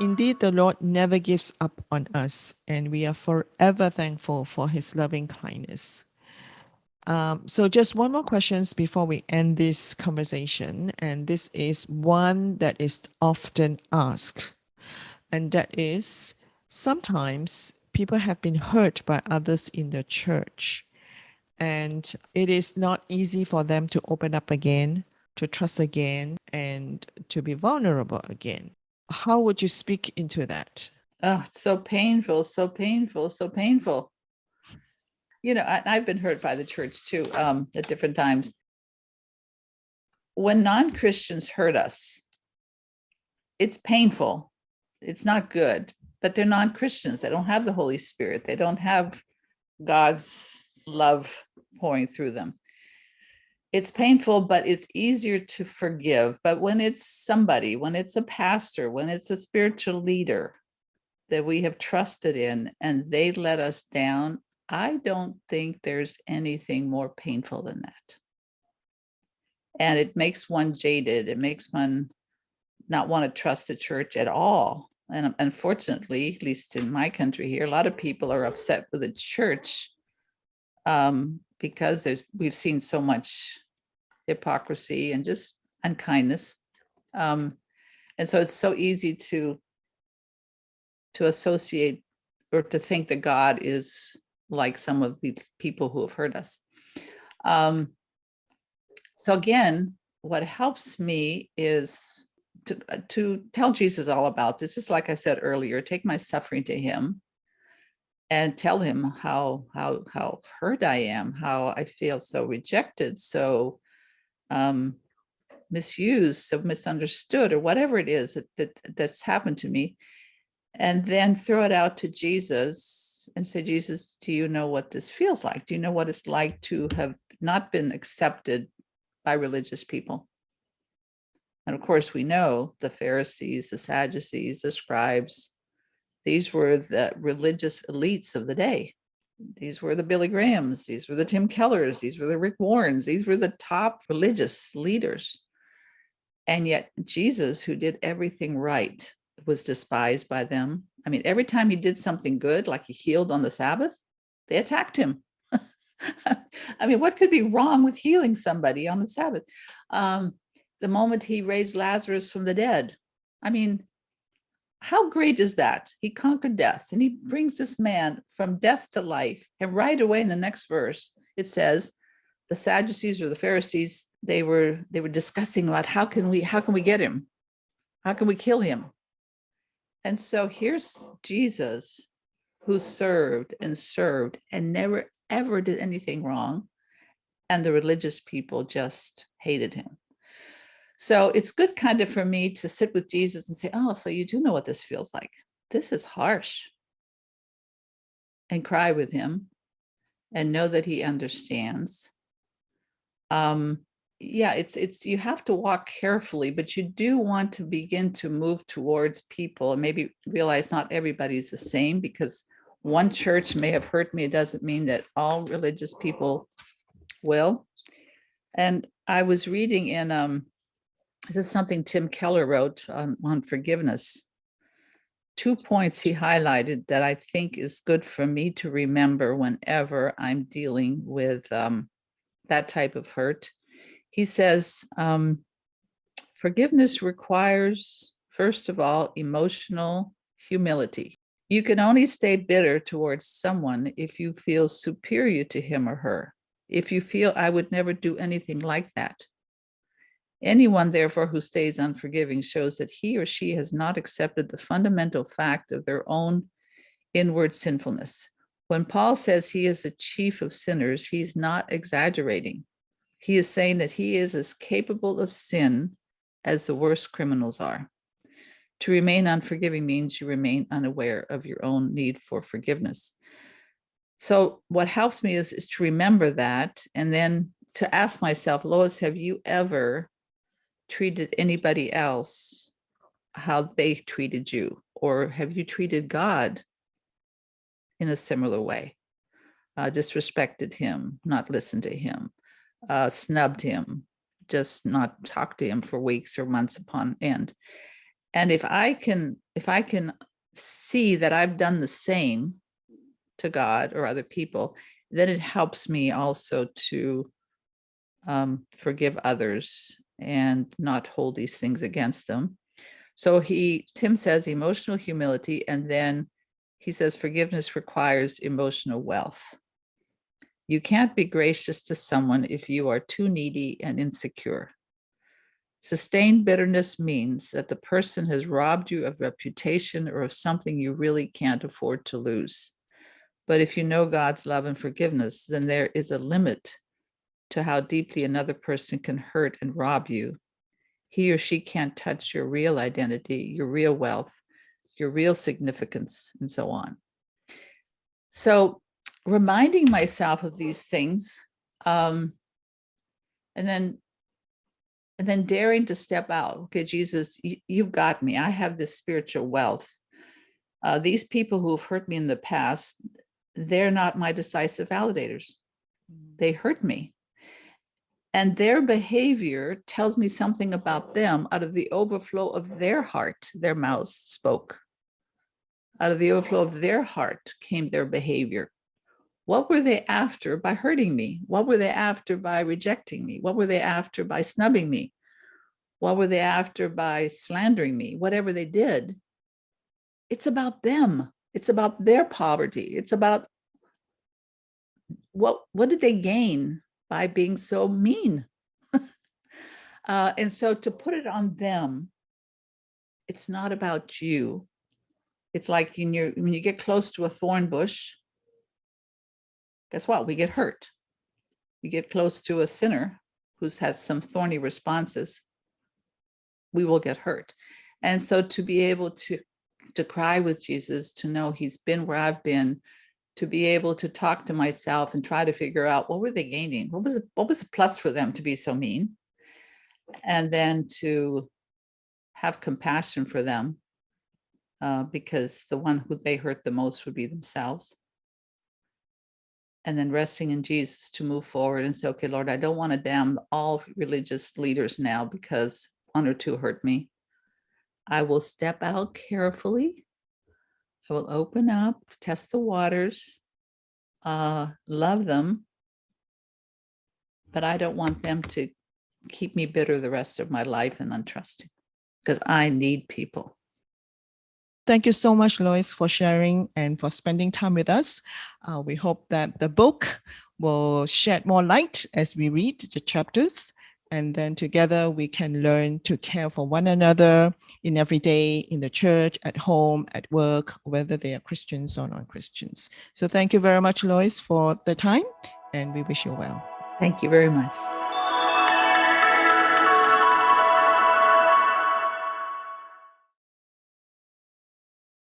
Indeed, the Lord never gives up on us, and we are forever thankful for his loving kindness. So just one more questions before we end this conversation, and this is one that is often asked, and that is, sometimes people have been hurt by others in the church, and it is not easy for them to open up again, to trust again, and to be vulnerable again. How would you speak into that? Oh, it's so painful, so painful, so painful. You know, I've been hurt by the church too, at different times. When non-Christians hurt us, it's painful. It's not good, but they're non-Christians. They don't have the Holy Spirit. They don't have God's love pouring through them. It's painful, but it's easier to forgive. But when it's somebody, when it's a pastor, when it's a spiritual leader that we have trusted in and they let us down, I don't think there's anything more painful than that. And it makes one jaded. It makes one not want to trust the church at all. And unfortunately, at least in my country here, a lot of people are upset with the church because we've seen so much hypocrisy and just unkindness. And so it's so easy to associate or to think that God is like some of the people who have hurt us. So again, what helps me is to tell Jesus all about this. Just like I said earlier, take my suffering to him and tell him how hurt I am, how I feel so rejected, so misused, so misunderstood, or whatever it is that's happened to me. And then throw it out to Jesus and say, Jesus, do you know what this feels like? Do you know what it's like to have not been accepted by religious people? And of course, we know the Pharisees, the Sadducees, the scribes, these were the religious elites of the day. These were the Billy Grahams, these were the Tim Kellers, these were the Rick Warrens, these were the top religious leaders. And yet Jesus, who did everything right, was despised by them. I mean, every time he did something good, like he healed on the Sabbath, they attacked him. I mean, what could be wrong with healing somebody on the Sabbath? The moment he raised Lazarus from the dead, I mean, how great is that? He conquered death and he brings this man from death to life. And right away in the next verse, it says, the Sadducees or the Pharisees, they were discussing about how can we get him? How can we kill him? And so here's Jesus, who served and never, ever did anything wrong. And the religious people just hated him. So it's good kind of for me to sit with Jesus and say, oh, so you do know what this feels like. This is harsh. And cry with him and know that he understands. Yeah, it's you have to walk carefully, but you do want to begin to move towards people and maybe realize not everybody's the same, because one church may have hurt me. It doesn't mean that all religious people will. And I was reading in, this is something Tim Keller wrote on forgiveness. 2 points he highlighted that I think is good for me to remember whenever I'm dealing with that type of hurt. He says, forgiveness requires, first of all, emotional humility. You can only stay bitter towards someone if you feel superior to him or her. If you feel, I would never do anything like that. Anyone, therefore, who stays unforgiving shows that he or she has not accepted the fundamental fact of their own inward sinfulness. When Paul says he is the chief of sinners, he's not exaggerating. He is saying that he is as capable of sin as the worst criminals are. To remain unforgiving means you remain unaware of your own need for forgiveness. So what helps me is to remember that, and then to ask myself, Lois, have you ever treated anybody else how they treated you? Or have you treated God in a similar way? Disrespected him, not listened to him, snubbed him, just not talked to him for weeks or months upon end. And if I can if I can see that I've done the same to God or other people, then it helps me also to forgive others and not hold these things against them. So Tim says emotional humility, and then he says forgiveness requires emotional wealth. You can't be gracious to someone if you are too needy and insecure. Sustained bitterness means that the person has robbed you of reputation or of something you really can't afford to lose. But if you know God's love and forgiveness, then there is a limit to how deeply another person can hurt and rob you. He or she can't touch your real identity, your real wealth, your real significance, and so on. So reminding myself of these things, and then daring to step out. Okay, Jesus, you've got me. I have this spiritual wealth. These people who have hurt me in the past, they're not my decisive validators. They hurt me. And their behavior tells me something about them. Out of the overflow of their heart, their mouths spoke. Out of the overflow of their heart came their behavior. What were they after by hurting me? What were they after by rejecting me? What were they after by snubbing me? What were they after by slandering me? Whatever they did, it's about them. It's about their poverty. It's about what did they gain by being so mean? And so to put it on them, it's not about you. It's like when you get close to a thorn bush, guess what? We get hurt. You get close to a sinner who's had some thorny responses, we will get hurt. And so to be able to cry with Jesus, to know he's been where I've been, to be able to talk to myself and try to figure out what were they gaining? What was the plus for them to be so mean? And then to have compassion for them, because the one who they hurt the most would be themselves. And then resting in Jesus to move forward and say, okay, Lord, I don't want to damn all religious leaders now because one or two hurt me. I will step out carefully. I will open up, test the waters, love them, but I don't want them to keep me bitter the rest of my life and untrusting, because I need people. Thank you so much, Lois, for sharing and for spending time with us. We hope that the book will shed more light as we read the chapters, and then together we can learn to care for one another in every day, in the church, at home, at work, whether they are Christians or non-Christians. So thank you very much, Lois, for the time, and we wish you well. Thank you very much.